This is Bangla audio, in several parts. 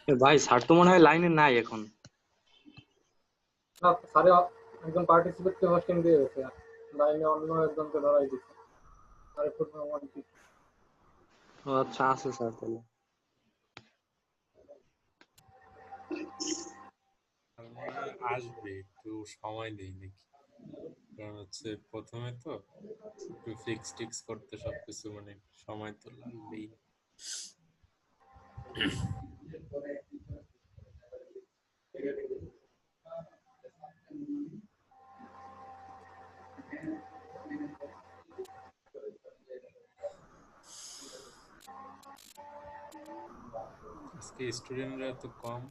ভাই স্যার তো মনে হয় লাইনে নাই এখন। না স্যারে একজন পার্টিসিপেটকে হোস্টিং দিয়ে গেছে, লাইনে অন্য একজনকে ধরাই দিচ্ছে। আরে ফুটবল ও আচ্ছা, আছে স্যার তাহলে। আমার মনে হয় আসবে, একটু সময় নেই নাকি। কারণ হচ্ছে প্রথমে তো একটু ফিক্স টিক্স করতে সবকিছু মানে সময় তো লাগবেই। আজকে স্টুডেন্টরা তো কম।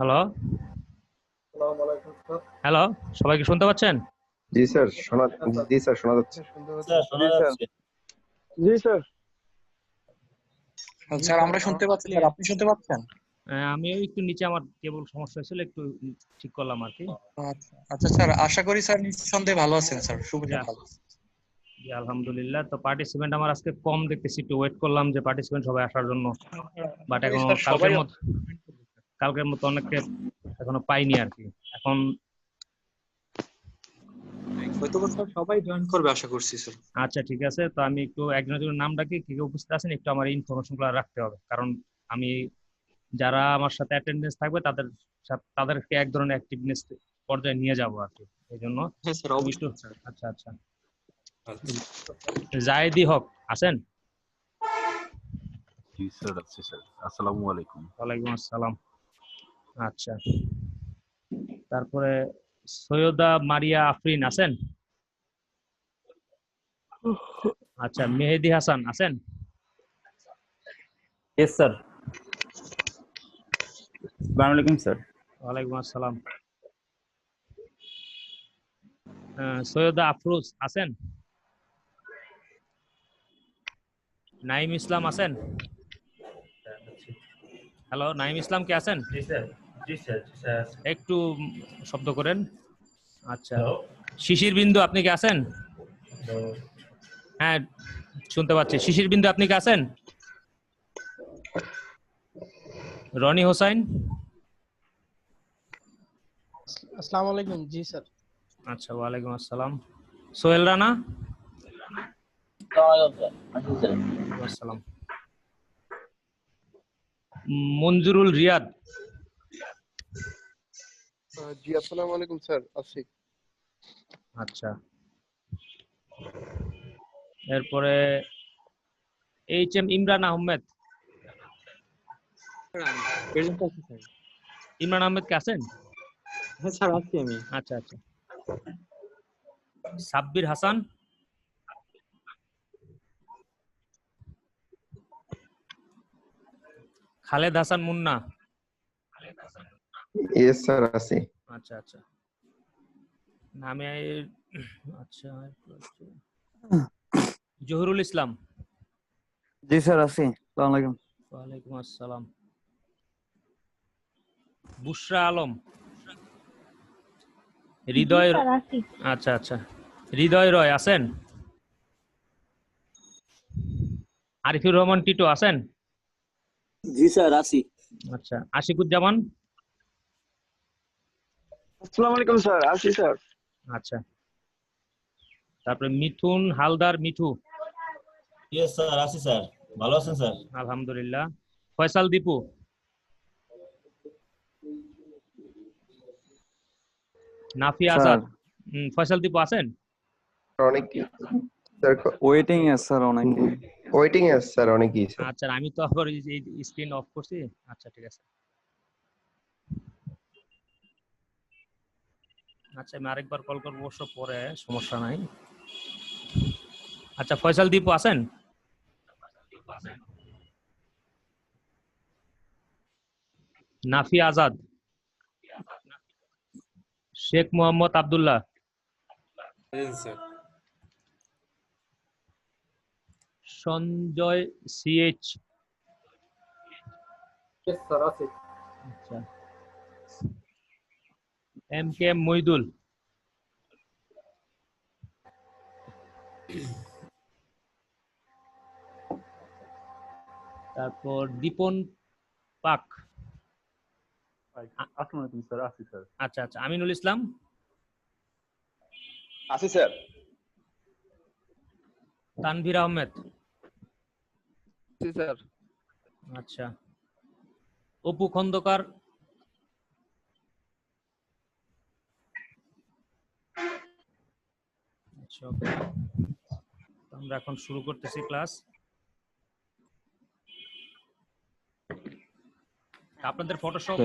হ্যালো। আসসালামু আলাইকুম স্যার। হ্যালো, সবাই কি শুনতে পাচ্ছেন? জি স্যার শোনা হ্যাঁ স্যার। জি স্যার শোনা যাচ্ছে। শুনতে পাচ্ছি। স্যার শোনা জি স্যার। যাচ্ছে। জি স্যার। জি স্যার স্যার আমরা শুনতে পাচ্ছি, আপনি স্যার আপনি শুনতে পাচ্ছেন? আমিও একটু নিচে আমার কেবল সমস্যা ছিল, একটু ঠিক করলাম আর কি। আচ্ছা আচ্ছা স্যার, আশা করি স্যার নিঃসন্দেহে ভালো আছেন স্যার, শুভ যা, সকাল। জি, আলহামদুলিল্লাহ। তো পার্টিসিপেন্ট আমার আজকে কম দেখতেছি, একটু ওয়েট করলাম যে পার্টিসিপেন্ট সবাই আসার জন্য, বাট এখনো স্যার সবাই কালকের মতো অনেককে এখনো পাইনি আর কি। এখন হয়তো বা স্যার সবাই জয়েন করবে আশা করছি স্যার। আচ্ছা ঠিক আছে, তো আমি একটু একজনের নাম ডাকি, কে কে উপস্থিত আছেন একটু আমার ইনফরমেশন গুলো রাখতে হবে, কারণ আমি যারা আমার সাথে অ্যাটেন্ডেন্স থাকবে তাদেরকে এক ধরনের অ্যাক্টিভনেস পর্যায়ে নিয়ে যাব আর কি। এই জন্য হ্যাঁ স্যার, তুমি একটু, অবশ্যই স্যার। আচ্ছা আচ্ছা, আচ্ছা জায়েদি হক আছেন? জি স্যার আছি স্যার। আসসালামু আলাইকুম। ওয়ালাইকুম আসসালাম। আচ্ছা, তারপরে সৈয়দা মারিয়া আফরিন আছেন? আচ্ছা, মেহেদি হাসান আছেন? Yes sir. আসসালামু আলাইকুম স্যার। ওয়ালাইকুম আসসালাম। সৈয়দা আফরোজ আছেন? নাইম ইসলাম আছেন? হ্যালো, নাইম ইসলাম কে আছেন? জি স্যার। জি স্যার। জি স্যার। একটু শব্দ করেন। আচ্ছা, শিশির বিন্দু আপনি কি আছেন? হ্যাঁ, শুনতে পাচ্ছি। শিশির বিন্দু আপনি কি আছেন? রনি হোসাইন? আসসালামু আলাইকুম। জি স্যার। আচ্ছা, ওয়ালাইকুম আসসালাম। সোহেল রানা? ওয়ালাইকুম আসসালাম। মঞ্জুরুল রিয়াদ? জি আসসালামু আলাইকুম স্যার, আছি। আচ্ছা, এরপরে H M Imran Ahmed? Present আছি স্যার। ইমরান আহমেদ কে আছেন? হ্যাঁ স্যার, আছি আমি। আচ্ছা আচ্ছা। সাব্বির হাসান? খালেদ হাসান মুন্না? ইয়েস স্যার আছে। আচ্ছা আচ্ছা নামে আচ্ছা জহুরুল ইসলাম। জি স্যার আছি। আসসালামু আলাইকুম। ওয়ালাইকুম আসসালাম। বুশরা আলম। হৃদয়। আচ্ছা আচ্ছা হৃদয় রয় আছেন? আরিফুর রহমান টিটু আছেন? জি স্যার আছি। আচ্ছা আশিকুজ্জামান। আসসালামু আলাইকুম স্যার, আছি স্যার। আচ্ছা তারপরে মিঠুন হালদার মিঠু। ইয়েস স্যার আছি স্যার। ভালো আছেন স্যার? আলহামদুলিল্লাহ। ফয়সাল দীপু। নাফি আজাদ। ফয়সাল দীপু আছেন? অনেক স্যার ওয়েটিং এ স্যার অনেকে। ওয়েটিং এ স্যার অনেকই স্যার। আচ্ছা আমি তো আবার স্ক্রিন অফ করছি। আচ্ছা ঠিক আছে। আচ্ছা আমি আরেকবার কল করবো অবশ্য পরে, সমস্যা নাই। আচ্ছা ফয়সাল দীপু আছেন? Nafi Azad. Sheikh Mohammad Abdullah. Sir Sanjay CH. Yes sir আছে। আচ্ছা এম কে এম মইদুল। তারপর দীপন পাক। আসসালামু আলাইকুম স্যার, আছি স্যার। আচ্ছা আচ্ছা আমিনুল ইসলাম। আছি স্যার। তানভীর আহমেদ। জি স্যার। আচ্ছা অপু খন্দকার। আচ্ছা okay. আমরা এখন শুরু করতেছি ক্লাস। আপনাদের ফটোশপ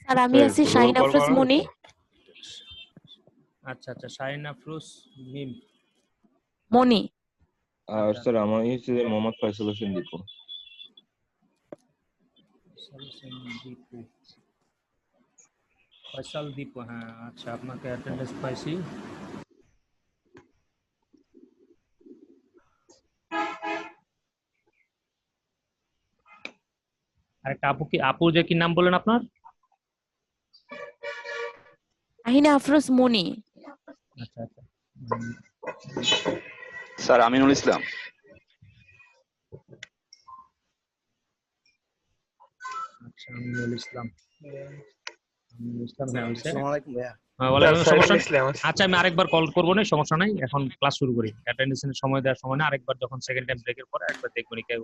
স্যার আমি আছি শাহিন আফরোজ মনি। আচ্ছা আচ্ছা শাহিন আফরোজ মিম মনি। আর স্যার আমার হচ্ছে মোহাম্মদ ফয়সাল হোসেন দীপু। ফয়সাল দীপু, হ্যাঁ আচ্ছা আপনাকে অ্যাটেন্ডেন্স পাইছি। আরেকটা আপু কি, আপুর যে কি নাম বলেন আপনার? শাহিনা আফরোজ মনি। আচ্ছা আচ্ছা স্যার আমিনুল ইসলাম। আচ্ছা আমিনুল ইসলাম। আসসালামু আলাইকুম ভাইয়া। আচ্ছা আমি আরেকবার কল করবো না, সমস্যা নাই, এখন ক্লাস শুরু করি। অ্যাটেন্ডেন্সের সময় দেওয়ার সময় না, আরেকবার যখন সেকেন্ড টাইম ব্রেকের পরে একবার দেখবেন কেউ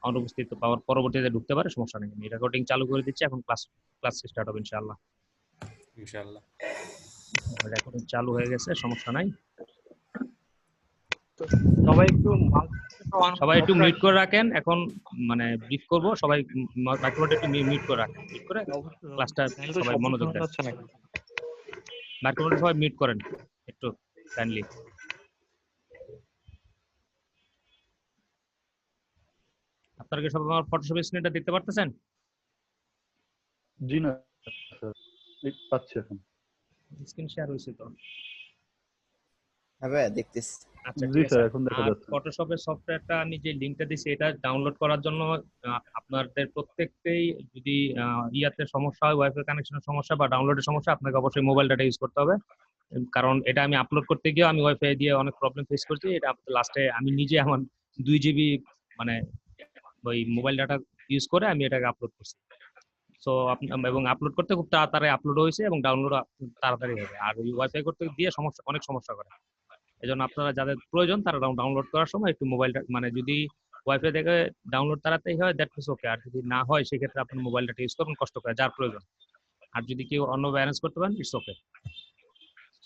অনুপস্থিত পাওয়ার পরবর্তীতে ঢুকতে পারে, সমস্যা নেই। আমি রেকর্ডিং চালু করে দিচ্ছি, এখন ক্লাস স্টার্ট হবে ইনশাআল্লাহ। ইনশাআল্লাহ রেকর্ডিং চালু হয়ে গেছে, সমস্যা নাই। সবাই একটু মিউট করে রাখেন, এখন মানে ব্রিফ করব, সবাই মাইক্রোফোনটা একটু মিউট করে রাখেন, মিউট করে ক্লাসটা সবাই মনোযোগ দেন। মাইক্রোফোনটা সবাই মিউট করেন একটু কাইন্ডলি। আপনারা কি সবাই আমার ফটোশপ স্ক্রিনটা দেখতে পারতেছেন? জি না স্যার, পাচ্ছি এখন। স্ক্রিন শেয়ার হইছে তো? হ্যাঁ ভাই দেখতেছি। আচ্ছা জি ঠিক স্যার আছে। এখন দেখা আর যাচ্ছে। ফটোশপের সফটওয়্যারটা আমি যে লিংকটা দিছি, এটা ডাউনলোড করার জন্য আপনাদের প্রত্যেককেই যদি ইয়াতে সমস্যা হয়, ওয়াইফাই কানেকশনের সমস্যা বা ডাউনলোডের সমস্যা, আপনাকে অবশ্যই মোবাইল ডাটা ইউজ করতে হবে। কারণ এটা আমি আপলোড করতে গিয়ে আমি ওয়াইফাই দিয়ে অনেক প্রবলেম ফেস করছি। এটা লাস্টে আমি নিজে আমার 2 জিবি মানে ওই মোবাইল ডাটা ইউজ করে আমি এটাকে আপলোড করছি। সো এবং আপলোড করতে খুব তাড়াতাড়ি আপলোড হয়েছে এবং ডাউনলোড তাড়াতাড়ি হবে। আর ওই ওয়াইফাই করতে দিয়ে অনেক সমস্যা করে। এজন্য আপনারা যাদের প্রয়োজন তারা ডাউনলোড করার সময় একটু মোবাইলটা মানে যদি ওয়াইফাই থেকে ডাউনলোড তাড়াতাড়ি হয় দ্যাট ইজ ওকে, আর যদি না হয় সেক্ষেত্রে আপনি মোবাইলটা ইউজ করবেন কষ্ট করে, যার প্রয়োজন। আর যদি কেউ অন্য ব্যালেন্স করতে পারেন ইটস ওকে।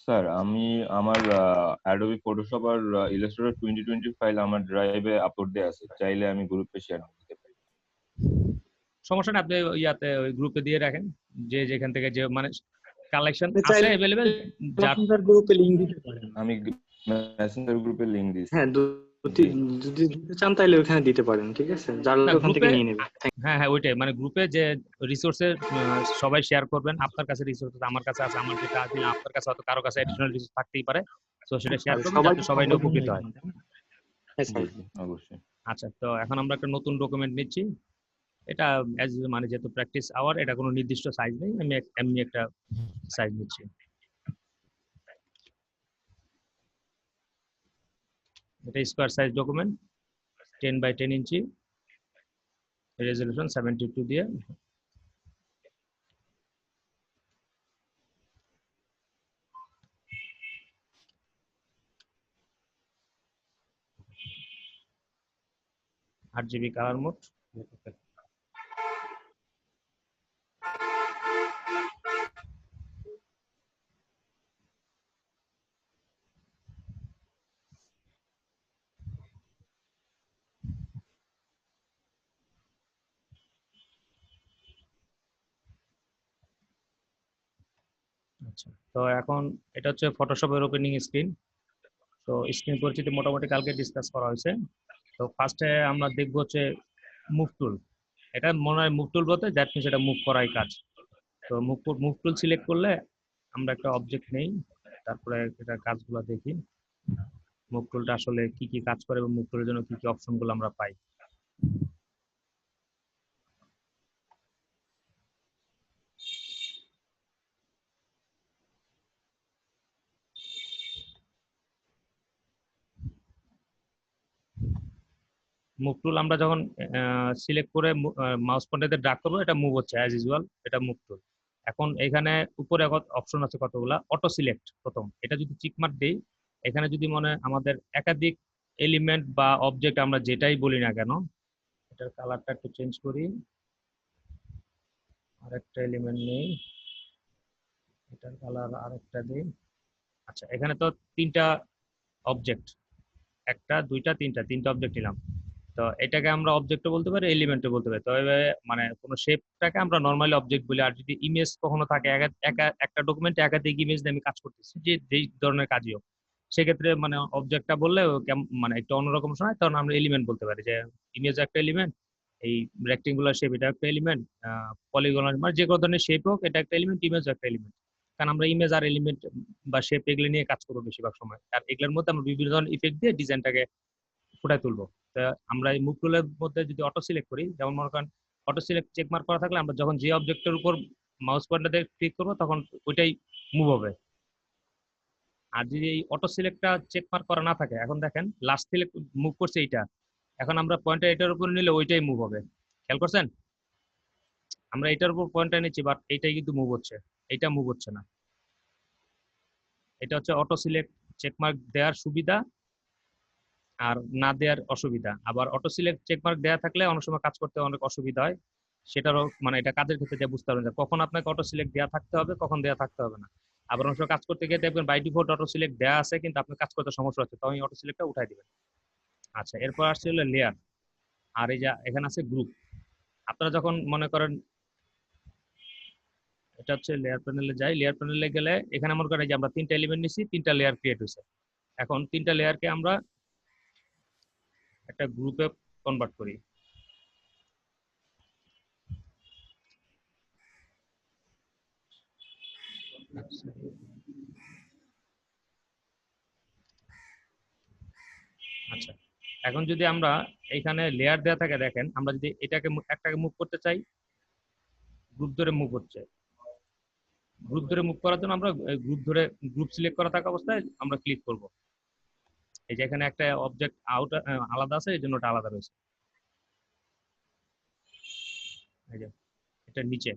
স্যার আমি আমার অ্যাডোবি ফটোশপ আর ইলাস্ট্রেটর 2020 ফাইল আমার ড্রাইভে আপলোড দেয়া আছে, চাইলে আমি গ্রুপে শেয়ার করতে পারি। সমস্যা না, আপনি ইয়াতে ওই গ্রুপে দিয়ে রাখেন, যে যেখান থেকে যে মানে কালেকশন আছে अवेलेबल, যার গ্রুপে লিংক দিতে পারেন। আমি মেসেঞ্জার গ্রুপে লিংক দিয়েছি। হ্যাঁ যদি দিতে চান তাহলে ওখানে দিতে পারেন, ঠিক আছে, যার না ওখান থেকে গ্রুপে, নিয়ে নেবে। হ্যাঁ হ্যাঁ ওইটাই, মানে গ্রুপে যে রিসোর্সের সবাই শেয়ার করবেন, আপনার কাছে রিসোর্স আমার কাছে আছে, আমার যেটা আছে আপনার কাছে হয়তো কারো কাছে এডিশনাল রিসোর্স থাকতেই পারে, তো সেটা শেয়ার করবেন যাতে সবাই উপকৃত হয়। হ্যাঁ স্যার, অবশ্যই। আচ্ছা, তো এখন আমরা একটা নতুন ডকুমেন্ট নিচ্ছি। এটা মানে যেহেতু প্র্যাকটিস আওয়ার, এটা কোনো নির্দিষ্ট সাইজ নেই, আমি এমনি একটা সাইজ নিচ্ছি। এটা স্কোয়ার সাইজ ডকুমেন্ট, 10x10 ইঞ্চি, রেজলিউশন 72 দিয়ে। RGB colour mode. আচ্ছা, তো এখন এটা হচ্ছে ফটোশপের ওপেনিং স্ক্রিন। তো স্ক্রিন পরিচিতি মোটামুটি কালকে ডিসকাস করা হয়েছে। তো ফার্স্টে আমরা দেখবো হচ্ছে মুভ টুল। এটা মনে হয় মুভ টুল বলতে দ্যাট মিনস এটা মুভ করাই কাজ। তো মুভ টুল সিলেক্ট করলে আমরা একটা অবজেক্ট নেই, তারপরে এটা কাজগুলো দেখি মুভ টুলটা আসলে কি কি কাজ করে এবং মুভ টুলের জন্য কি কি অপশনগুলো আমরা পাই। মুভ টুল আমরা যখন সিলেক্ট করে মাউস পয়েন্টার ড্র্যাগ করবো, এটা মুভ হচ্ছে অ্যাজ ইউজুয়াল, এটা মুভ টুল। এখন এখানে উপরে অপশন আছে কতগুলা, অটো সিলেক্ট প্রথম, এটা যদি চিক মার্ক দেই, এখানে যদি মনে আমাদের একাধিক এলিমেন্ট বা অবজেক্ট আমরা যেটাই বলি না কেন, এটার কালারটা একটু চেঞ্জ করি, আরেকটা এলিমেন্ট নেই, এটার কালার আরেকটা দিই। আচ্ছা, এখানে তো তিনটা অবজেক্ট, একটা দুইটা তিনটা অবজেক্ট নিলাম। তো এটাকে আমরা অবজেক্টও বলতে পারি, এলিমেন্টও বলতে পারি। তবে মানে কোনো শেপটাকে আমরা নর্মালি অবজেক্ট বলি। আর যদি ইমেজ কখনো থাকে, একটা ডকুমেন্টে একাধিক ইমেজ নিয়ে আমি কাজ করতেছি, যেই ধরনের কাজই হোক, সেক্ষেত্রে মানে অবজেক্টটা বললে মানে একটু অন্যরকম শোনায়, তখন আমরা এলিমেন্ট বলতে পারি, যে ইমেজ একটা এলিমেন্ট, এই রেক্টেঙ্গুলার শেপ এটা একটা এলিমেন্ট, পলিগনাল মানে যে কোনো ধরনের শেপ হোক এটা একটা এলিমেন্ট, ইমেজ একটা এলিমেন্ট। কারণ আমরা ইমেজ আর এলিমেন্ট বা শেপ এগুলো নিয়ে কাজ করবো বেশিরভাগ সময়, আর এগুলোর মধ্যে আমরা বিভিন্ন ধরনের ইফেক্ট দিয়ে ডিজাইনটাকে ফুটাই তুলবো। আমরা এই মুভ টুলের মধ্যে যদি অটো সিলেক্ট করি, যেমন মনে করেন অটো সিলেক্ট চেক মার্ক করা থাকলে আমরা যখন যে অবজেক্টের উপর মাউস পয়েন্টার দিয়ে ক্লিক করবো তখন ওইটাই মুভ হবে। আর যদি এই অটো সিলেক্টটা চেক মার্ক করা না থাকে, এখন দেখেন লাস্ট সিলেক্ট মুভ করছে এইটা, এখন আমরা পয়েন্টার এটার উপর নিলে ওইটাই মুভ হবে। খেয়াল করছেন? আমরা এটার উপর পয়েন্টার নিচ্ছি, বাট এইটাই কিন্তু মুভ হচ্ছে, এইটা মুভ হচ্ছে না। এটা হচ্ছে অটো সিলেক্ট চেক মার্ক দেওয়ার সুবিধা আর না দেওয়ার অসুবিধা। আবার অটো সিলেক্ট চেকমার্ক দেওয়া থাকলে অনেক সময় কাজ করতে অনেক অসুবিধা হয়, সেটারও মানে এটা কাজের ক্ষেত্রে যে বুঝতে পারবেন যে কখন আপনাকে অটো সিলেক্ট দেওয়া থাকতে হবে, কখন দেওয়া থাকতে হবে না। আবার অনেক সময় কাজ করতে গিয়ে দেখবেন বাই ডিফল্ট অটো সিলেক্ট দেওয়া আছে কিন্তু আপনার কাজ করতে সমস্যা হচ্ছে, তখন অটো সিলেক্টটা উঠাই দিবেন। আচ্ছা, এরপর আসছে হলো লেয়ার, আর এই যে এখানে আছে গ্রুপ। আপনারা যখন মনে করেন এটা হচ্ছে লেয়ার প্যানেলে যাই, লেয়ার প্যানেলে গেলে এখানে মনে করেন যে আমরা তিনটা এলিমেন্ট নিছি, তিনটা লেয়ার ক্রিয়েট হয়েছে। এখন তিনটা লেয়ারকে আমরা একটা গ্রুপে কনভার্ট করি। আচ্ছা, এখন যদি আমরা এখানে লেয়ার দেওয়া থাকে, দেখেন আমরা যদি এটাকে একটাকে মুভ করতে চাই, গ্রুপ ধরে মুভ হচ্ছে। গ্রুপ ধরে মুভ করার জন্য আমরা গ্রুপ সিলেক্ট করা থাকা অবস্থায় আমরা ক্লিক করব। এই যে এখানে একটা অবজেক্ট আউট আলাদা আছে, এই জন্য ওটা আলাদা রয়েছে। এই যে এটা নিচে,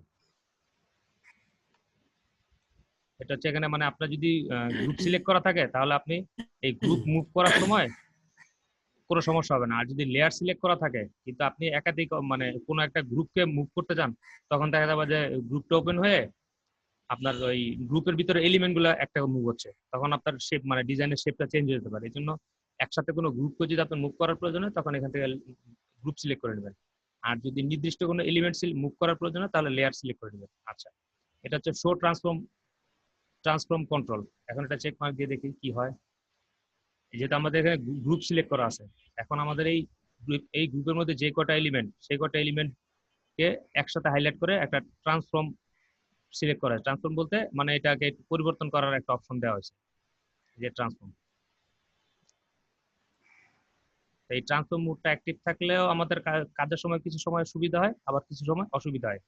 এটা হচ্ছে এখানে মানে আপনার যদি গ্রুপ সিলেক্ট করা থাকে তাহলে আপনি এই গ্রুপ মুভ করার সময় কোনো সমস্যা হবে না। আর যদি লেয়ার সিলেক্ট করা থাকে কিন্তু আপনি একাধিক মানে কোনো একটা গ্রুপকে মুভ করতে চান, তখন দেখা যাবে যে গ্রুপটা ওপেন হয়ে আপনার ওই গ্রুপের ভিতরে এলিমেন্ট গুলো একটা মুভ হচ্ছে, তখন আপনার শেপ মানে ডিজাইনের শেপটা চেঞ্জ হয়ে যেতে পারে। এই জন্য একসাথে কোনো গ্রুপকে যদি আপনার মুভ করার প্রয়োজন হয় তখন এখান থেকে গ্রুপ সিলেক্ট করে নেবেন। আর যদি নির্দিষ্ট কোনো এলিমেন্ট মুভ করার প্রয়োজন হয় তাহলে লেয়ার সিলেক্ট করে নেবেন। আচ্ছা, এটা হচ্ছে শো ট্রান্সফর্ম কন্ট্রোল। এখন এটা চেক মার্ক দিয়ে দেখি কি হয়। যেহেতু আমাদের এখানে গ্রুপ সিলেক্ট করা আছে, এখন আমাদের এই গ্রুপের মধ্যে যে কটা এলিমেন্ট, সেই কটা এলিমেন্টকে একসাথে হাইলাইট করে একটা ট্রান্সফর্ম সিলেক্ট করা হয়। ট্রান্সফর্ম বলতে মানে এটাকে পরিবর্তন করার একটা অপশন দেওয়া হয়েছে, যে ট্রান্সফর্ম। এই ট্রান্সফর্ম মোডটা অ্যাক্টিভ থাকলেও আমাদের কাজের সময় কিছু সময় সুবিধা হয়, আবার কিছু সময় অসুবিধা হয়।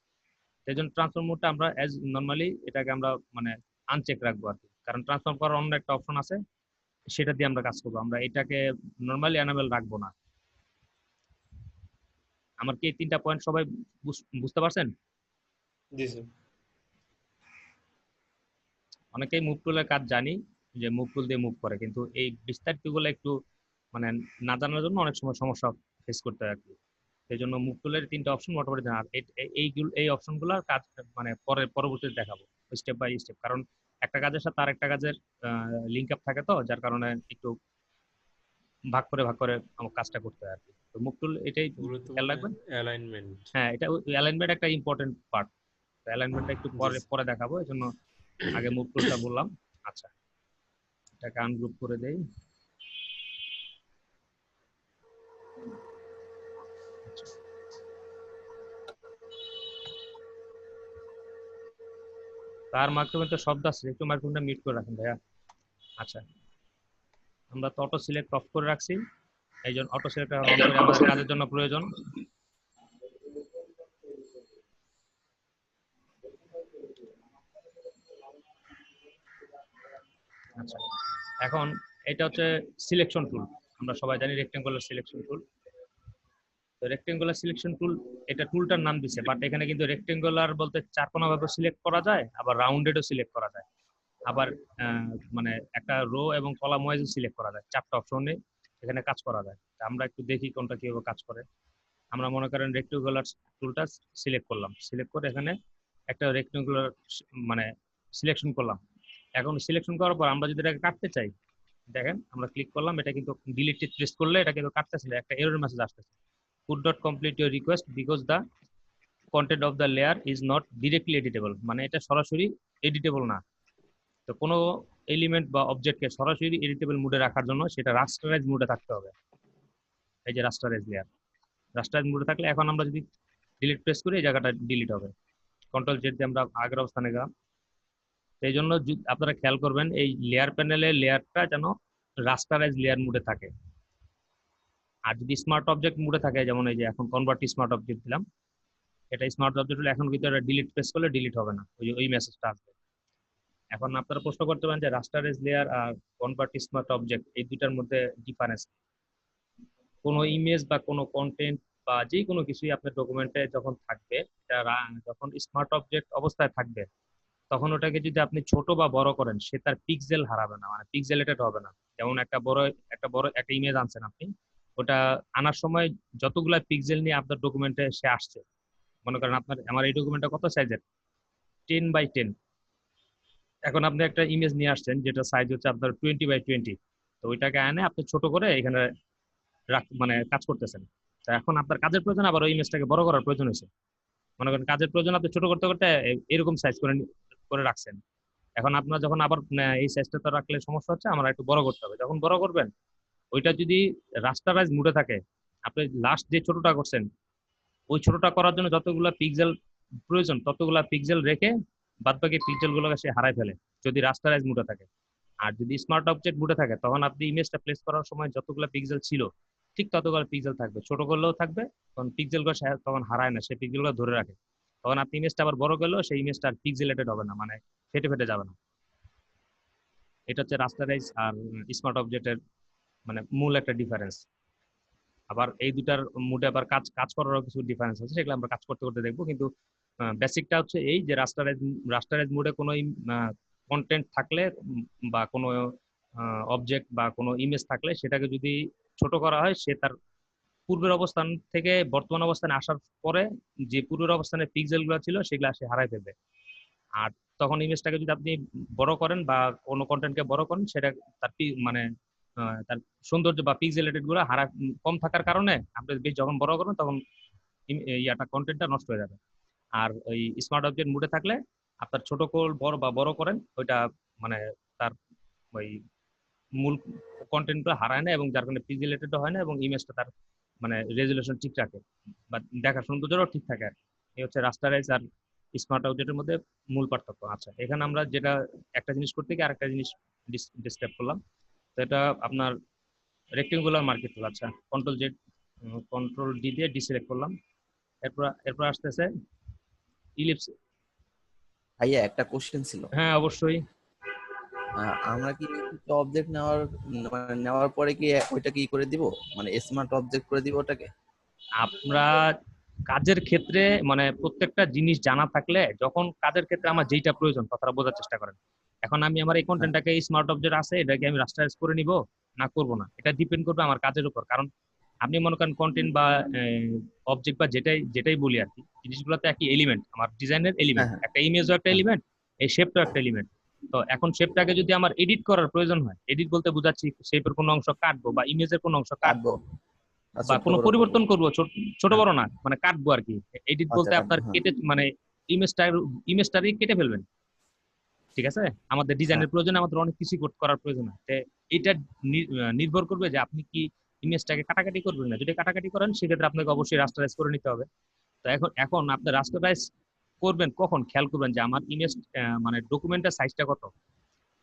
সেই জন্য ট্রান্সফর্ম মোডটা আমরা অ্যাজ নর্মালি এটাকে আমরা মানে আনচেক রাখবো আর কি, কারণ ট্রান্সফর্ম করার অন্য একটা অপশন আছে, সেটা দিয়ে আমরা কাজ করবো। আমরা এটাকে নর্মালি অ্যানাবেল রাখবো না। আমার কি এই 3টা পয়েন্ট সবাই বুঝতে পারছেন? জি স্যার। অনেকেই মুভ টুলের কাজ জানি, যে মুভ টুল দিয়ে মুভ করে, কিন্তু এই বিস্তারিতগুলো একটু মানে না জানার জন্য অনেক সময় সমস্যা ফেস করতে হয় আর কি। সেই জন্য মুভ টুলের 3টা অপশন মোটামুটি জানা, এই অপশনগুলোর কাজ মানে পরবর্তীতে দেখাবো স্টেপ বাই স্টেপ, কারণ একটা কাজের সাথে আরেকটা কাজের লিঙ্ক আপ থাকে, তো যার কারণে একটু ভাগ করে আমার কাজটা করতে হয় আর কি। তো মুভ টুল এটাই খেয়াল রাখবেন। অ্যালাইনমেন্ট, হ্যাঁ, এটা অ্যালাইনমেন্ট একটা ইম্পর্টেন্ট পার্ট। অ্যালাইনমেন্টটা একটু পরে দেখাবো, এই জন্য আগে মুভ টুলটা বললাম। আচ্ছা, এটাকে আনগ্রুপ করে দেই। তার মাধ্যমে তো শব্দ আছে, একটু মাইক্রোফোনটা মিউট করে রাখেন ভাইয়া। আচ্ছা, আমরা তো অটো সিলেক্ট অফ করে রাখছি, এই জন্য অটো সিলেক্ট অন করে আমাদের কাজের জন্য প্রয়োজন। আচ্ছা, এখন এটা হচ্ছে সিলেকশন টুল। আমরা সবাই জানি রেক্টেঙ্গুলার সিলেকশন টুল। তো রেক্টেঙ্গুলার সিলেকশন টুল, এটা টুলটার নাম দিছে, বাট এখানে কিন্তু রেক্টেঙ্গুলার বলতে চারকোনা ভাবে সিলেক্ট করা যায়, আবার রাউন্ডেডও সিলেক্ট করা যায়, আবার মানে একটা রো এবং কলাম ওয়াইজও সিলেক্ট করা যায়। 4টা অপশনে এখানে কাজ করা যায়। আমরা একটু দেখি কোনটা কিভাবে কাজ করে। আমরা মনে করেন রেক্টেঙ্গুলার টুলটা সিলেক্ট করলাম, সিলেক্ট করে এখানে একটা রেক্টেঙ্গুলার মানে সিলেকশন করলাম। এখন সিলেকশন করার পর আমরা যদি এটাকে কাটতে চাই, দেখেন আমরা ক্লিক করলাম, এটা কিন্তু ডিলিট প্রেস করলে এটা কিন্তু কাটতেছিল, একটা এরর মেসেজ আসতেছে, could not complete your request because the content of the layer is not directly editable, মানে এটা সরাসরি এডিটেবল না। তো কোনো এলিমেন্ট বা অবজেক্টকে সরাসরি এডিটেবল মুডে রাখার জন্য সেটা রাস্টারাইজ মুডে থাকতে হবে। এই যে রাস্টারাইজ লেয়ার, রাস্টারাইজ মুডে থাকলে এখন আমরা যদি ডিলিট প্রেস করি এই জায়গাটা ডিলিট হবে। কন্ট্রোল জেড দিয়ে আমরা আগের অবস্থানে গেলাম। এই জন্য আপনারা খেয়াল করবেন এই লেয়ার প্যানেলের লেয়ারটা যেন রাস্টারাইজ লেয়ার মুডে থাকে। আর যদি স্মার্ট অবজেক্ট মুডে থাকে, যেমন এই যে এখন কনভার্ট স্মার্ট অবজেক্ট দিলাম, এটা স্মার্ট অবজেক্ট হলে এখন কিন্তু এটা ডিলিট প্রেস করলে ডিলিট হবে না, ওই মেসেজটা আসবে। এখন আপনারা প্রশ্ন করতে পারেন যে রাস্টারাইজ লেয়ার আর কনভার্ট স্মার্ট অবজেক্ট এই দুইটার মধ্যে ডিফারেন্স। কোনো ইমেজ বা কোনো কন্টেন্ট বা যে কোনো কিছুই আপনার ডকুমেন্টে যখন থাকবে, যখন স্মার্ট অবজেক্ট অবস্থায় থাকবে, তখন ওটাকে যদি আপনি ছোট বা বড় করেন, সে তার পিক্সেল হারাবে না, মানে পিক্সেলেটেড হবে না। যেমন একটা বড় একটা ইমেজ আনছেন আপনি, ওটা আনার সময় যতগুলা পিক্সেল নিয়ে আপনার ডকুমেন্টে সে আসছে, মনে করেন আমার এই ডকুমেন্টটা কত সাইজের, 10x10। এখন আপনি একটা ইমেজ নিয়ে আসছেন যেটা সাইজ হচ্ছে আপনার 20x20, তো ওইটাকে এনে আপনি ছোট করে এখানে মানে কাজ করতেছেন। তো এখন আপনার কাজের প্রয়োজন, আবার ওই ইমেজটাকে বড় করার প্রয়োজন হয়েছে, মনে করেন কাজের প্রয়োজন আপনি ছোট করতে করতে এরকম সাইজ করে রাখছেন। এখন আপনার যখন আবার এই সাইজটা তো রাখলে সমস্যা হচ্ছে, আমরা একটু বড় করতে হবে। যখন বড় করবেন, ওইটা যদি রাস্টারাইজ মুডে থাকে, আপনি লাস্ট যে ছোটটা করছেন ওই ছোটটা করার জন্য যতগুলা পিক্সেল প্রয়োজন ততগুলা পিক্সেল রেখে বাদবাকি পিক্সেলগুলোকে সে হারাই ফেলে যদি রাস্টারাইজ মুডে থাকে। আর যদি স্মার্ট অবজেক্ট মুডে থাকে, তখন আপনি ইমেজটা প্লেস করার সময় যতগুলো পিক্সেল ছিল ঠিক ততগুলো পিক্সেল থাকবে, ছোট করলেও থাকবে, তখন পিক্সেলগুলো তখন হারায় না, সে পিক্সেলগুলো ধরে রাখে। তখন আপনি ইমেজটা আবার বড় করলেও সেই ইমেজটা আর পিক্সেলেটেড হবে না, মানে ফেটে যাবে না। এটা হচ্ছে রাস্টারাইজ আর স্মার্ট অবজেক্টের মানে মূল একটা ডিফারেন্স। আবার এই দুটার মুডে আবার কাজ করারও কিছু ডিফারেন্স আছে, সেগুলো আমরা কাজ করতে করতে দেখবো। কিন্তু বেসিকটা হচ্ছে এই যে রাস্টারাইজ মুডে কোনো কন্টেন্ট থাকলে বা কোনো অবজেক্ট বা কোনো ইমেজ থাকলে, সেটাকে যদি ছোট করা হয়, সে তার পূর্বের অবস্থান থেকে বর্তমান অবস্থানে আসার পরে যে পূর্বের অবস্থানে পিক্সেলগুলো ছিল সেগুলো সে হারাই ফেলবে। আর তখন ইমেজটাকে যদি আপনি বড় করেন বা কোনো কন্টেন্টকে বড় করেন, সেটা তার মানে তার সৌন্দর্য বা পিক্সেলেটেড গুলো কম থাকার কারণে আপনি যখন বড় করবেন তখন কন্টেন্টটা নষ্ট হয়ে যাবে। আর ওই স্মার্ট অবজেক্ট মুডে থাকলে আপনার ছোট বড় করেন, ওইটা মানে তার ওই মূল কন্টেন্টগুলো হারায় না এবং যার কারণে পিক্সেলেটেড হয় না এবং ইমেজটা তার মানে রেজুলেশন ঠিক রাখে বা দেখার সৌন্দর্যটাও ঠিক থাকে আর কি। এই হচ্ছে রাস্টারাইজ আর স্মার্ট অবজেক্টের মধ্যে মূল পার্থক্য। আচ্ছা, এখানে আমরা যেটা একটা জিনিস করতে গিয়ে আরেকটা জিনিস ডিসক্রাইব করলাম, তো এটা আপনার রেক্টেঙ্গুলার মার্কেট টুল। আচ্ছা, কন্ট্রোল ডি দিয়ে ডিসিলেক্ট করলাম। এরপর আসতেছে ইলিপস। ভাইয়া একটা কোশ্চেন ছিল। হ্যাঁ অবশ্যই। আমরা কি অবজেক্ট নেওয়ার পরে কি ওইটা কি করে দিব, মানে স্মার্ট অবজেক্ট করে দিব ওটাকে? আমরা কাজের ক্ষেত্রে মানে প্রত্যেকটা জিনিস জানা থাকলে যখন কাজের ক্ষেত্রে আমার যেটা প্রয়োজন কথাটা বোঝার চেষ্টা করেন। এখন আমি আমার এই কন্টেন্টটাকে স্মার্ট অবজেক্ট আছে এটাকে আমি রাস্টারাইজ করে নিব না করব না, এটা ডিপেন্ড করবে আমার কাজের উপর। কারণ আপনি মনে করেন কন্টেন্ট বা অবজেক্ট বা যেটাই বলি আর কি, জিনিসগুলো তো একই এলিমেন্ট, আমার ডিজাইনের এলিমেন্ট, একটা ইমেজও একটা এলিমেন্ট, এই শেপটাও একটা এলিমেন্ট। তো এখন শেপটাকে যদি আমার এডিট করার প্রয়োজন হয়, এডিট বলতে বোঝাচ্ছি শেপের কোনো অংশ কাটবো বা ইমেজের কোনো অংশ কাটবো বা কোনো পরিবর্তন করবো, ছোট বড় না মানে কাটবো আর কি। এডিট বলতে আপনার কেটে মানে ইমেজটারই কেটে ফেলবেন, ঠিক আছে? আমাদের ডিজাইনের প্রয়োজনে আমাদের অনেক কিছু করার প্রয়োজন আছে। এটা নির্ভর করবে যে আপনি কি ইমেজটাকে কাটাকাটি করবেন না। যদি কাটাকাটি করেন সেক্ষেত্রে আপনাকে অবশ্যই রাস্টারাইজ করে নিতে হবে। তো এখন আপনি রাস্টারাইজ করবেন কখন খেয়াল করবেন যে আমার ইমেজ মানে ডকুমেন্টের সাইজটা কত।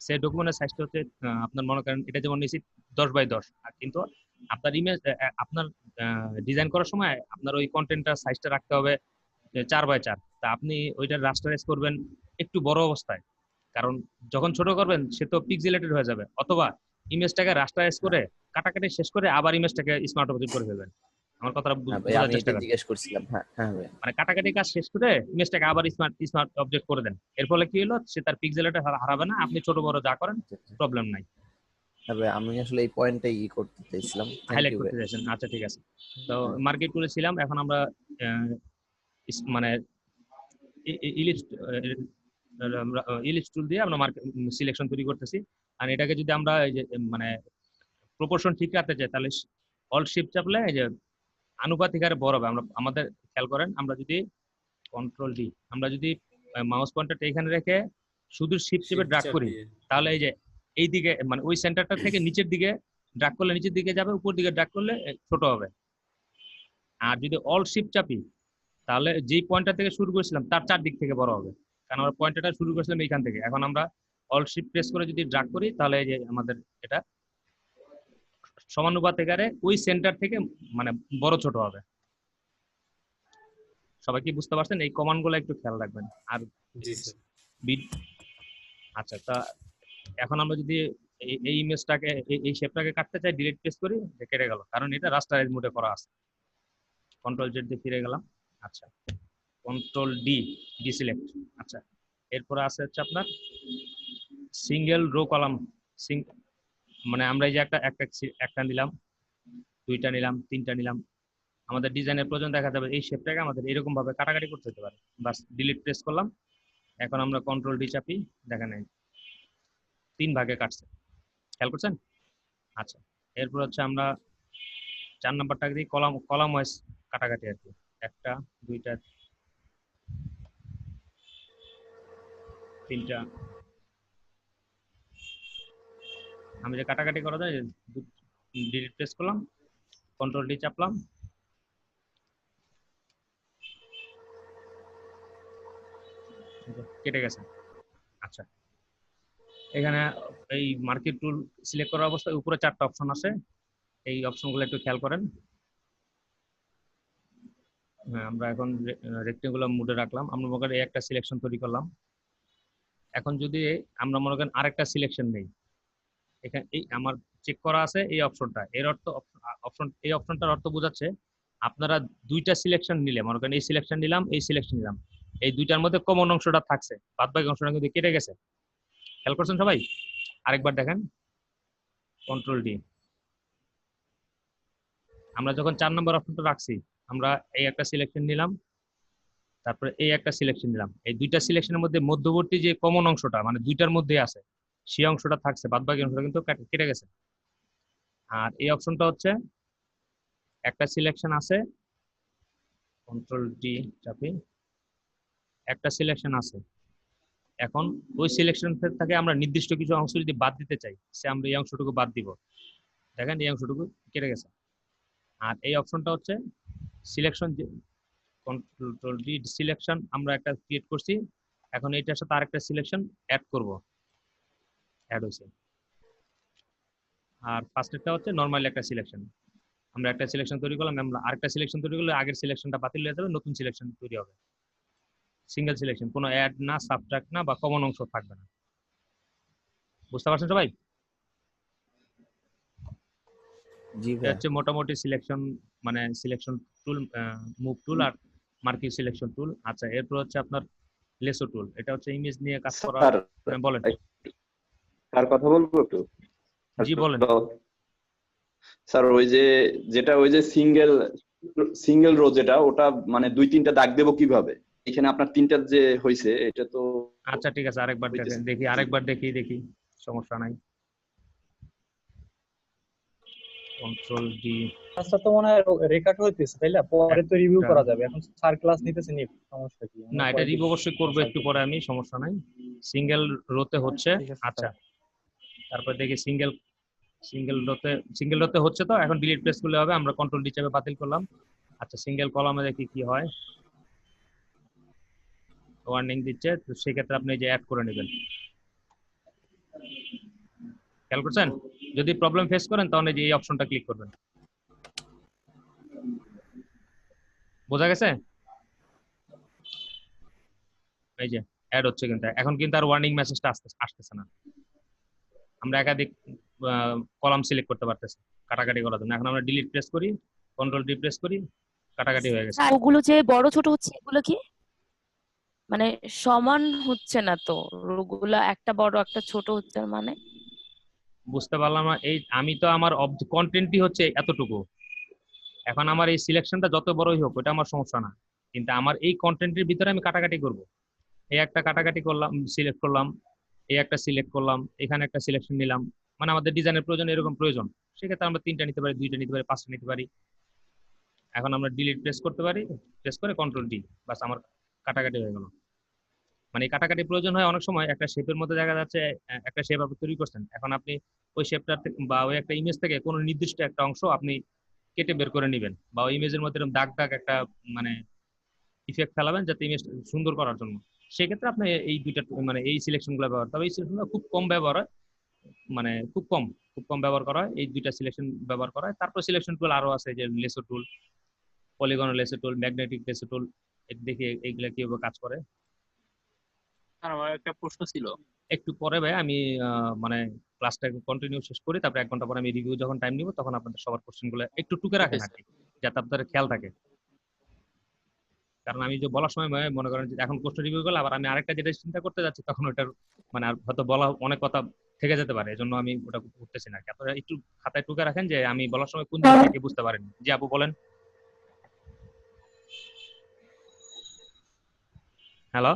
সেই ডকুমেন্টের সাইজটা হচ্ছে আপনার মনে করেন এটা যেমন নিয়েছি 10x10, আর কিন্তু আপনার ইমেজ আপনার ডিজাইন করার সময় আপনার ওই কন্টেন্টটার সাইজটা রাখতে হবে 4x4। তা আপনি ওইটা রাস্টারাইজ করবেন একটু বড় অবস্থায়, কারণ যখন ছোট করবেন সে তো পিক্সেলেটেড হয়ে যাবে। অথবা ইমেজটাকে রাস্টারাইজ করে কাটাকাটি শেষ করে আবার ইমেজটাকে স্মার্ট অবজেক্ট করে ফেলবেন। আমার কথাটা বোঝার চেষ্টা করেন। জিজ্ঞেস করছিলাম। হ্যাঁ মানে কাটাকাটি কাজ শেষ করে ইমেজটাকে আবার স্মার্ট অবজেক্ট করে দেন। এর ফলে কি হলো, সে তার পিক্সেলেটে হারাবে না, আপনি ছোট বড় যা করেন প্রবলেম নাই। তবে আমি আসলে এই পয়েন্টটাই করতে চাইছিলাম, হাইলাইট করতে চাইছেন। আচ্ছা ঠিক আছে। তো মার্কেট করেছিলাম, এখন আমরা মানে ইলিপস টুল দিয়ে আমরা মার্কেট সিলেকশন তৈরি করতেছি। আর এটাকে যদি আমরা এই যে মানে প্রপোর্শন ঠিক রাখতে চাই তাহলে অল শিফট চাপলে এই যে আনুপাতিক হারে বড় হবে। আমাদের খেয়াল করেন, আমরা যদি কন্ট্রোল ডি, আমরা যদি মাউস পয়েন্টারটা এখানে রেখে শুধু শিফট চেপে ড্র্যাগ করি তাহলে এই যে এই দিকে মানে ওই সেন্টারটা থেকে নিচের দিকে ড্র্যাগ করলে নিচের দিকে যাবে, উপর দিকে ড্র্যাগ করলে ছোট হবে। আর যদি অল শিফট চাপি তাহলে যেই পয়েন্টার থেকে শুরু করেছিলাম তার চারদিক থেকে বড় হবে, কারণ আমরা পয়েন্টারটা শুরু করেছিলাম এইখান থেকে। এখন আমরা অল শিফট প্রেস করে যদি ড্র্যাগ করি তাহলে এই যে আমাদের এটা সমানুপাতিক হারে ওই সেন্টার থেকে মানে বড় ছোট হবে। সবাই কি বুঝতে পারছেন? এই কমান্ডগুলো একটু খেয়াল রাখবেন। আর আচ্ছা, তা এখন আমরা যদি এই ইমেজটাকে এই শেপটাকে কাটতে চাই, ডিলিট প্রেস করি, কেটে গেল, কারণ এটা রাস্টারাইজ মোডে করা আছে। কন্ট্রোল জেড দিয়ে ফিরে গেলাম। আচ্ছা, কন্ট্রোল ডি সিলেক্ট। আচ্ছা, এরপরে আছে হচ্ছে আপনার সিঙ্গেল রো কলাম। মানে আমরা এই যে একটা নিলাম, দুইটা নিলাম, তিনটা নিলাম, আমাদের ডিজাইনের প্রয়োজন দেখা যাবে এই শেপটাকে আমাদের এরকম ভাবে কাটাকাটি করতে হতে পারে। বাস ডিলিট প্রেস করলাম। এখন আমরা কন্ট্রোল ডি চাপি, দেখা নেই 3 ভাগে কাটছে, খেয়াল করছেন? আচ্ছা, এরপর হচ্ছে আমরা 4 নাম্বারটাকে দিই কলাম ওয়াইজ কাটাকাটি আর কি, একটা, দুইটা, তিনটা। আমি যে কাটাকাটি করা যায়, ডিলিট প্রেস করলাম, কন্ট্রোল ডি চাপলাম, কেটে গেছে। আচ্ছা, এখানে এই মার্কেট টুল সিলেক্ট করার অবস্থায় উপরে 4টা অপশন আছে, এই অপশনগুলো একটু খেয়াল করেন। আমরা এখন রেক্টেঙ্গুলার মোডে রাখলাম। আমরা মনে করেন একটা সিলেকশন তৈরি করলাম। এখন যদি আমরা মনে করেন আরেকটা সিলেকশন নেই, এখানে এই আমার চেক করা আছে এই অপশনটা, এর অর্থ এই অপশনটার অর্থ বোঝাচ্ছে আপনারা 2টা সিলেকশন নিলে, মনে করেন এই সিলেকশন নিলাম, এই সিলেকশন নিলাম, এই 2টার মধ্যে কমন অংশটা থাকছে, বাদ বাকি অংশটা কিন্তু কেটে গেছে। খেয়াল করছেন সবাই? আরেকবার দেখেন, কন্ট্রোল ডি। আমরা যখন 4 নম্বর অপশনটা রাখছি, আমরা এই একটা সিলেকশন নিলাম, তারপরে এই একটা সিলেকশন নিলাম, এই 2টা সিলেকশনের মধ্যে মধ্যবর্তী যে কমন অংশটা মানে 2টার মধ্যে আছে সেই অংশটা থাকছে, বাদ বাকি অংশটা কিন্তু কেটে গেছে। আর এই অপশনটা হচ্ছে একটা সিলেকশন আছে, কন্ট্রোল ডি চাপি, একটা সিলেকশন আছে, এখন ওই সিলেকশন থেকে আমরা নির্দিষ্ট কিছু অংশ যদি বাদ দিতে চাই, সে আমরা এই অংশটুকু বাদ দিব, দেখেন এই অংশটুকু কেটে গেছে। আর এই অপশনটা হচ্ছে সিলেকশন, কন্ট্রোল ডি সিলেকশন আমরা একটা ক্রিয়েট করছি, এখন এইটার সাথে আরেকটা সিলেকশন অ্যাড করব, অ্যাড হয়েছে। আর ফার্স্টেরটা হচ্ছে নরমালি একটা সিলেকশন, আমরা একটা সিলেকশন তৈরি করলাম, আমরা আরেকটা সিলেকশন তৈরি করলে আগের সিলেকশনটা বাতিল হয়ে যাবে, নতুন সিলেকশন তৈরি হবে, সিঙ্গেল সিলেকশন, কোনো অ্যাড না, সাবট্রাক্ট না, বা কমন অংশ থাকবে না। বুঝতে পারছেন সবাই? জি এটা ভাই। হচ্ছে মোটামুটি সিলেকশন, মানে সিলেকশন টুল, মুভ টুল আর মার্কিং সিলেকশন টুল। আচ্ছা, এরপর হচ্ছে আপনার লেসো টুল, এটা হচ্ছে ইমেজ নিয়ে কাজ করা। স্যার বলেন। স্যার কথা বলবো একটু? জি বলেন। স্যার ওই যে যেটা ওই যে সিঙ্গেল রো যেটা, ওটা মানে 2-3টা দাগ দেবো কিভাবে? এখানে আপনার 3টা যে হয়েছে এটা তো। আচ্ছা ঠিক আছে, আরেকবার দেখি, আরেকবার দেখি, সমস্যা নাই। Control D. আচ্ছা, তো মনে হয় রেকর্ড হইতেছে, তাই না? পরে তো রিভিউ করা যাবে। এখন স্যার ক্লাস নিতেছে নি, সমস্যা কি? না, এটা রিভিউ অবশ্যই করব একটু পরে আমি, সমস্যা নাই। সিঙ্গেল রোতে হচ্ছে। আচ্ছা, তারপর দেখি সিঙ্গেল রোতে হচ্ছে, তো এখন ডিলিট প্রেস করলে হবে। আমরা কন্ট্রোল ডি চেপে বাতিল করলাম। আচ্ছা, সিঙ্গেল কলামে দেখি কি হয়, ওয়ার্নিং দিচ্ছে, তো সেক্ষেত্রে আপনি এই যে অ্যাড করে নেবেন। খেয়াল করছেন? যদি প্রবলেম ফেস করেন তাহলে যে এই অপশনটা ক্লিক করবেন। বোঝা গেছে? এই যে অ্যাড হচ্ছে, কিন্তু এখন কিন্তু আর ওয়ার্নিং মেসেজটা আসতেছে না। আমরা একাধিক কলাম সিলেক্ট করতে পারতেছি কাটাকাটি করার জন্য। এখন আমরা ডিলিট প্রেস করি, কন্ট্রোল ডি প্রেস করি, কাটাকাটি হয়ে গেছে। আর ওগুলো যে বড় ছোট হচ্ছে, এগুলো কি মানে সমান হচ্ছে না তো? ওগুলো একটা বড় একটা ছোট হচ্ছে, মানে বুঝতে পারলাম না। এই আমি তো আমার কন্টেন্টই হচ্ছে এতটুকু, এখন আমার এই সিলেকশনটা যত বড়ই হোক ওটা আমার সমস্যা না, কিন্তু আমার এই কন্টেন্টের ভিতরে আমি কাটাকাটি করব। এই একটা কাটাকাটি করলাম, সিলেক্ট করলাম, এই একটা সিলেক্ট করলাম, এখানে একটা সিলেকশন নিলাম, মানে আমাদের ডিজাইনের প্রয়োজন, এরকম প্রয়োজন, সেক্ষেত্রে আমরা 3টা নিতে পারি, 2টা নিতে পারি, 5টা নিতে পারি। এখন আমরা ডিলিট প্রেস করতে পারি, প্রেস করে কন্ট্রোল ডি, বাস আমার কাটাকাটি হয়ে গেল। মানে এই কাটাকাটি প্রয়োজন হয় অনেক সময়, একটা শেপের মধ্যে দেখা যাচ্ছে একটা শেপ আপনি তৈরি করছেন, এখন আপনি ওই শেপটার বা ওই একটা ইমেজ থেকে কোনো নির্দিষ্ট একটা অংশ আপনি কেটে বের করে নেবেন, বা ওই ইমেজের মধ্যে এরকম দাগ দাগ একটা মানে ইফেক্ট ফেলাবেন যাতে ইমেজ সুন্দর করার জন্য। সেক্ষেত্রে আপনি এই দুইটা মানে এই সিলেকশনগুলো ব্যবহার, তবে এই সিলেকশনগুলো খুব কম ব্যবহার হয়, মানে খুব কম ব্যবহার করা হয়, এই দুইটা সিলেকশন ব্যবহার করা হয়। তারপর সিলেকশন টুল আরো আছে, যে লেসো টুল, পলিগন লেসো টুল, ম্যাগনেটিক লেসো টুল, দেখি এইগুলা কিভাবে কাজ করে। আমার একটা প্রশ্ন ছিল। একটু পরে ভাই আমি মানে ক্লাসটা কন্টিনিউ শেষ করি, তারপর 1 ঘন্টা পরে আমি রিভিউ যখন টাইম নিব তখন আপনাদের সবার কোশ্চেনগুলো একটু টুকে রাখেন আর কি, যাতে আপনাদের খেয়াল থাকে। কারণ আমি যে বলার সময় মনে করেন যে এখন কোশ্চেন রিভিউ করলে আবার আমি আরেকটা যেটা চিন্তা করতে যাচ্ছি, তখন ওটার মানে আর হয়তো বলা অনেক কথা থেকে যেতে পারে, এজন্য আমি ওটা করতেছি না। আপনারা একটু খাতায় টুকে রাখেন যে আমি বলার সময় কোন জিনিসটা কি বুঝতে পারেন। জি আপু বলেন। হ্যালো,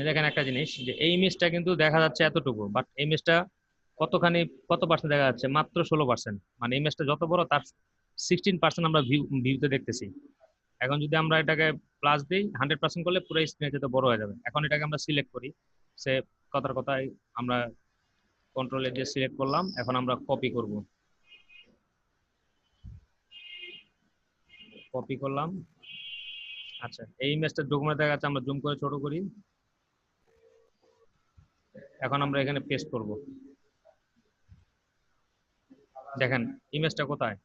দেখেন একটা জিনিস, যে এই ইমেজটা কিন্তু দেখা যাচ্ছে এতটুকু, বাট এই ইমেজটা কত পার্সেন্ট দেখা যাচ্ছে? মাত্র 16%। মানে ইমেজটা যত বড় তার 16% আমরা ভিউতে দেখতেছি। এখন যদি আমরা এটাকে প্লাস দিই, 100% করলে পুরো স্ক্রিনে যেতে বড় হয়ে যাবে। এখন এটাকে আমরা সিলেক্ট করি, সে কথায় আমরা কন্ট্রোলে দিয়ে সিলেক্ট করলাম, এখন আমরা কপি করব, কপি করলাম। আচ্ছা, এই ইমেজটা ডকুমেন্ট দেখা যাচ্ছে, আমরা জুম করে ছোট করি, এখন আমরা এখানে পেস্ট করব। দেখেন ইমেজটা কোথায়,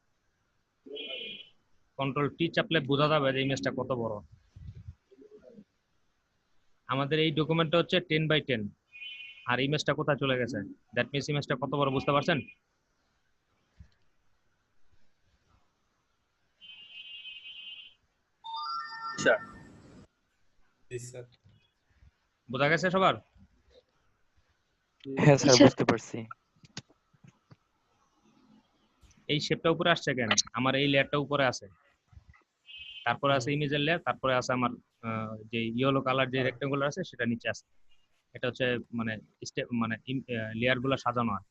কন্ট্রোল টি চাপলে বোঝা যাবে যে ইমেজটা কত বড়। আমাদের এই ডকুমেন্টটা হচ্ছে 10x10, আর ইমেজটা কোথায় চলে গেছে, দ্যাট মিনস ইমেজটা কত বড়, বুঝতে পারছেন? আচ্ছা জি স্যার। বোঝা গেছে সবার? হ্যাঁ স্যার বুঝতে পারছি। এই শেপটা উপরে আসছে কেন? আমার এই লেয়ারটা উপরে আছে, তারপরে আছে ইমেজের লেয়ার, তারপরে আছে আমার যে ইয়েলো কালার যে রেক্টেঙ্গুলার আছে সেটা নিচে আছে। এটা হচ্ছে মানে স্টেপ মানে লেয়ার গুলো সাজানো হয়।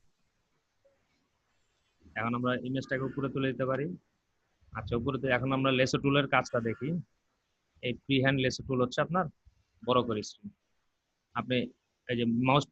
এখন আমরা ইমেজটাকে উপরে তুলে দিতে পারি। আচ্ছা উপরে তো এখন আমরা লেসো টুলের কাজটা দেখি। এই ফ্রি হ্যান্ড লেসো টুল হচ্ছে আপনার বড় করে স্ক্রিন। আপনি এই যে মাউস